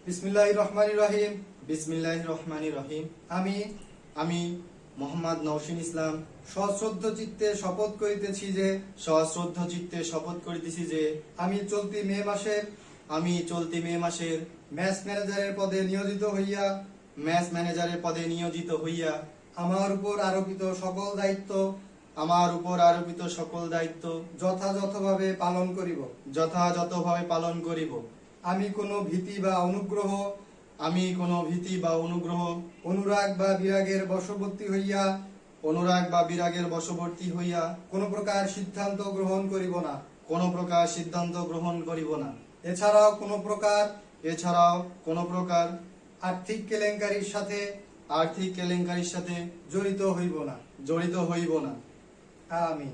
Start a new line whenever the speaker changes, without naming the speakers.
বিসমিল্লাহির রহমানির রহিম। বিসমিল্লাহির রহমানির রহিম। আমি মোহাম্মদ নওশিন ইসলাম সশ্রদ্ধ চিত্তে শপথ করিতেছি যে আমি চলতি মে মাসের ম্যাচ ম্যানেজারের পদে নিয়োজিত হইয়া আমার উপর আরোপিত সকল দায়িত্ব যথাযথভাবে পালন করিব। আমি কোনো ভীতি বা অনুগ্রহ অনুরাগ বা বিরাগের বশবর্তী হইয়া কোন প্রকার সিদ্ধান্ত গ্রহণ করিব না। এছাড়াও কোন প্রকার আর্থিক কেলেঙ্কারির সাথে জড়িত হইব না। আমিন।